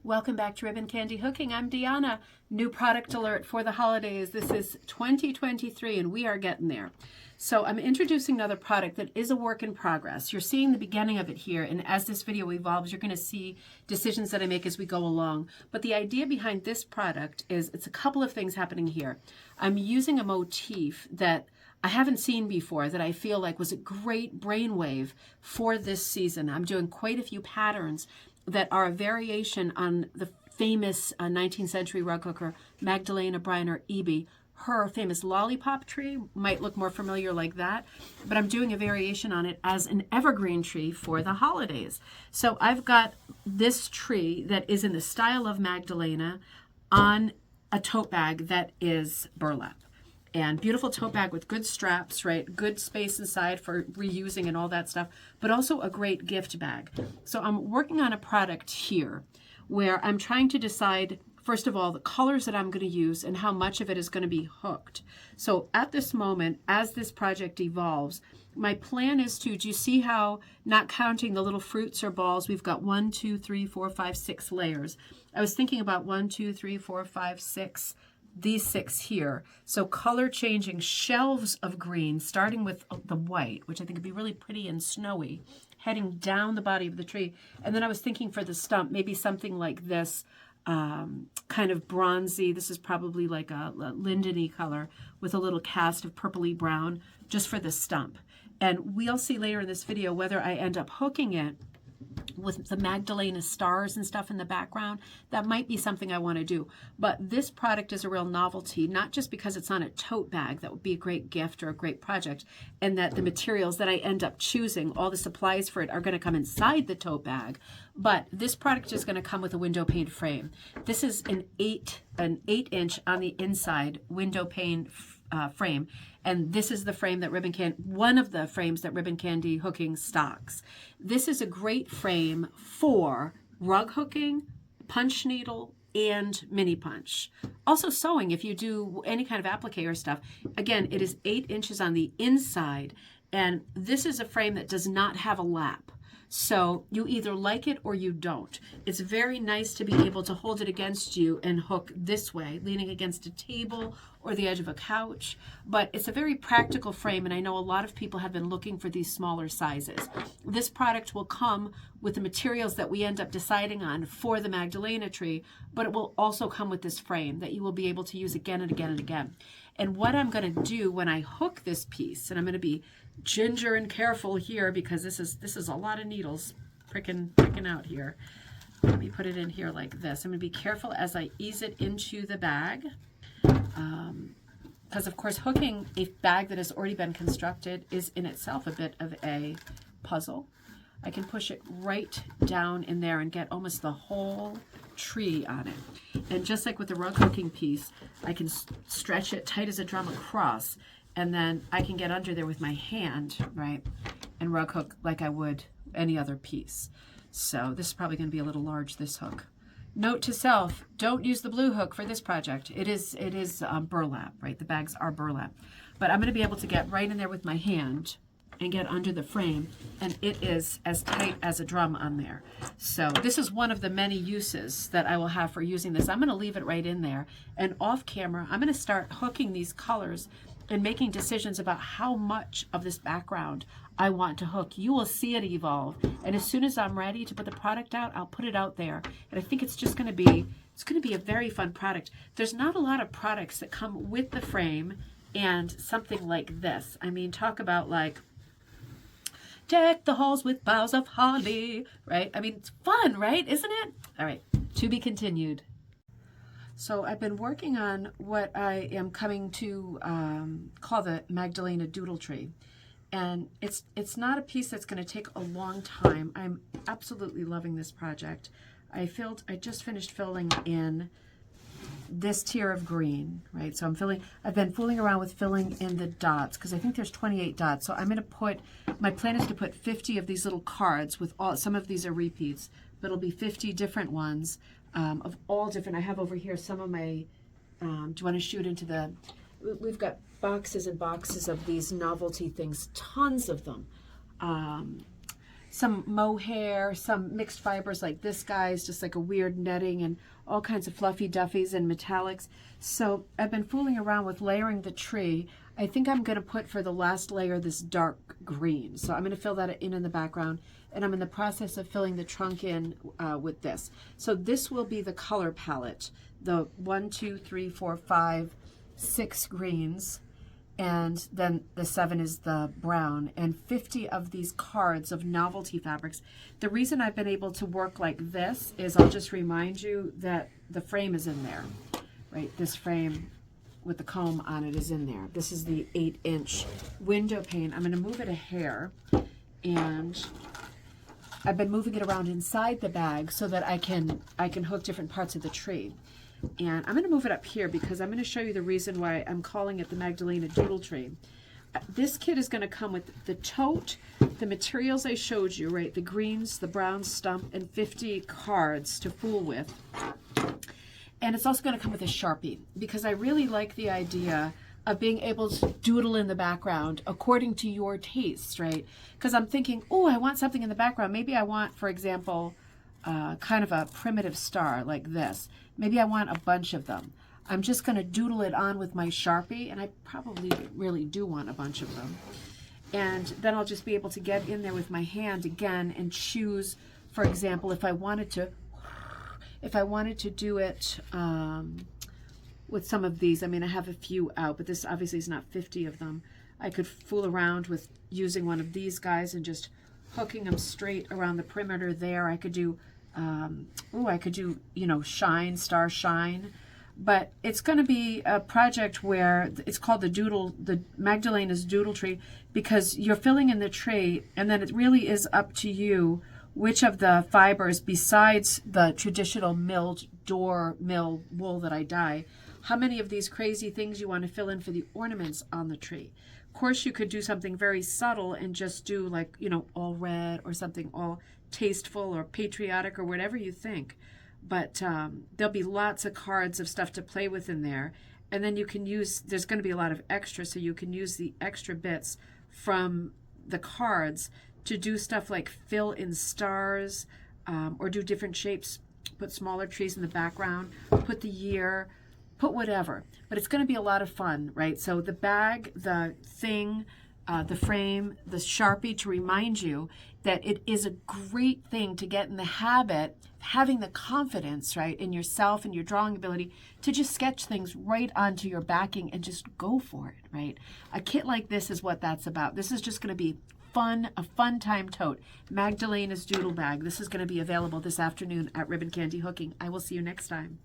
Welcome back to Ribbon Candy Hooking. I'm Deanna. New product alert for the holidays. This is 2023 and we are getting there. So I'm introducing another product that is a work in progress. You're seeing the beginning of it here, and as this video evolves, you're going to see decisions that I make as we go along. But the idea behind this product is it's a couple of things happening here. I'm using a motif that I haven't seen before that I feel like was a great brainwave for this season. I'm doing quite a few patterns that are a variation on the famous 19th century rug hooker Magdalena Briner Eby. Her famous lollipop tree might look more familiar like that, but I'm doing a variation on it as an evergreen tree for the holidays. So I've got this tree that is in the style of Magdalena on a tote bag that is burlap. And beautiful tote bag with good straps, right? Good space inside for reusing and all that stuff, but also a great gift bag. So I'm working on a product here where I'm trying to decide, first of all, the colors that I'm going to use and how much of it is going to be hooked. So at this moment, as this project evolves, my plan is to, do you see how, not counting the little fruits or balls, we've got 1, 2, 3, 4, 5, 6 layers. I was thinking about 1, 2, 3, 4, 5, 6, these 6 here. So color changing shelves of green, starting with the white, which I think would be really pretty and snowy, heading down the body of the tree. And then I was thinking for the stump, maybe something like this, kind of bronzy. This is probably like a lindeny color with a little cast of purpley brown just for the stump. And we'll see later in this video whether I end up hooking it with the Magdalena stars and stuff in the background. That might be something I want to do. But this product is a real novelty, not just because it's on a tote bag, that would be a great gift or a great project, and that the materials that I end up choosing, all the supplies for it, are going to come inside the tote bag. But this product is going to come with a window pane frame. This is an 8-inch on the inside window pane frame. And this is the frame that one of the frames that Ribbon Candy Hooking stocks. This is a great frame for rug hooking, punch needle, and mini punch. Also sewing if you do any kind of applique or stuff. Again, it is 8 inches on the inside, and this is a frame that does not have a lap. So you either like it or you don't. It's very nice to be able to hold it against you and hook this way, leaning against a table or the edge of a couch. But it's a very practical frame, and I know a lot of people have been looking for these smaller sizes. This product will come with the materials that we end up deciding on for the Magdalena tree, but it will also come with this frame that you will be able to use again and again and again. And what I'm going to do when I hook this piece, and I'm going to be ginger and careful here because this is a lot of needles pricking out here. Let me put it in here like this. I'm going to be careful as I ease it into the bag, because of course hooking a bag that has already been constructed is in itself a bit of a puzzle. I can push it right down in there and get almost the whole tree on it. And just like with the rug hooking piece, I can stretch it tight as a drum across, and then I can get under there with my hand, right, and rug hook like I would any other piece. So this is probably going to be a little large, this hook. Note to self, don't use the blue hook for this project. It is burlap, right? The bags are burlap. But I'm going to be able to get right in there with my hand and get under the frame, and it is as tight as a drum on there. So this is one of the many uses that I will have for using this. I'm going to leave it right in there, and off camera I'm going to start hooking these colors and making decisions about how much of this background I want to hook. You will see it evolve, and as soon as I'm ready to put the product out, I'll put it out there. And I think it's just going to be a very fun product. There's not a lot of products that come with the frame and something like this. I mean, talk about like deck the halls with boughs of holly, right? I mean, it's fun, right? Isn't it? All right, to be continued. So I've been working on what I am coming to call the Magdalena Doodle tree. And it's not a piece that's going to take a long time. I'm absolutely loving this project. I just finished filling in this tier of green, right? So I've been fooling around with filling in the dots because I think there's 28 dots. So I'm going to my plan is to put 50 of these little cards with some of these are repeats, but it'll be 50 different ones of all different. I have over here some of my, do you want to shoot into we've got boxes and boxes of these novelty things, tons of them. some mohair, some mixed fibers like this guy's just like a weird netting, and all kinds of fluffy duffies and metallics. So I've been fooling around with layering the tree. I think I'm going to put for the last layer this dark green. So I'm going to fill that in the background, and I'm in the process of filling the trunk in with this. So this will be the color palette. The 1, 2, 3, 4, 5, 6 greens, and then the 7 is the brown, and 50 of these cards of novelty fabrics. The reason I've been able to work like this is, I'll just remind you that the frame is in there, right? This frame with the comb on it is in there. This is the 8-inch window pane. I'm going to move it a hair, and I've been moving it around inside the bag so that I can hook different parts of the tree. And I'm going to move it up here because I'm going to show you the reason why I'm calling it the Magdalena Doodle tree. This kit is going to come with the tote, the materials I showed you, right? The greens, the brown stump, and 50 cards to fool with. And it's also going to come with a Sharpie, because I really like the idea of being able to doodle in the background according to your tastes, right? Because I'm thinking, oh, I want something in the background. Maybe I want, for example, kind of a primitive star like this. Maybe I want a bunch of them. I'm just going to doodle it on with my Sharpie, and I probably really do want a bunch of them. And then I'll just be able to get in there with my hand again and choose, for example, if I wanted to do it with some of these. I mean, I have a few out, but this obviously is not 50 of them. I could fool around with using one of these guys and just hooking them straight around the perimeter there. I could do, you know, shine, star shine. But it's going to be a project where it's called the Magdalena's Doodle tree, because you're filling in the tree, and then it really is up to you which of the fibers, besides the traditional milled door mill wool that I dye, how many of these crazy things you want to fill in for the ornaments on the tree. Of course, you could do something very subtle and just do, like, you know, all red or something all tasteful or patriotic or whatever you think. But there'll be lots of cards of stuff to play with in there. And then you can use, there's going to be a lot of extra, so you can use the extra bits from the cards to do stuff like fill in stars, or do different shapes, put smaller trees in the background, put the year, put whatever. But it's going to be a lot of fun, right? So the bag, the thing, the frame, the Sharpie to remind you that it is a great thing to get in the habit, having the confidence, right, in yourself and your drawing ability to just sketch things right onto your backing and just go for it, right? A kit like this is what that's about. This is just going to be fun, a fun time tote. Magdalena's Doodle bag. This is going to be available this afternoon at Ribbon Candy Hooking. I will see you next time.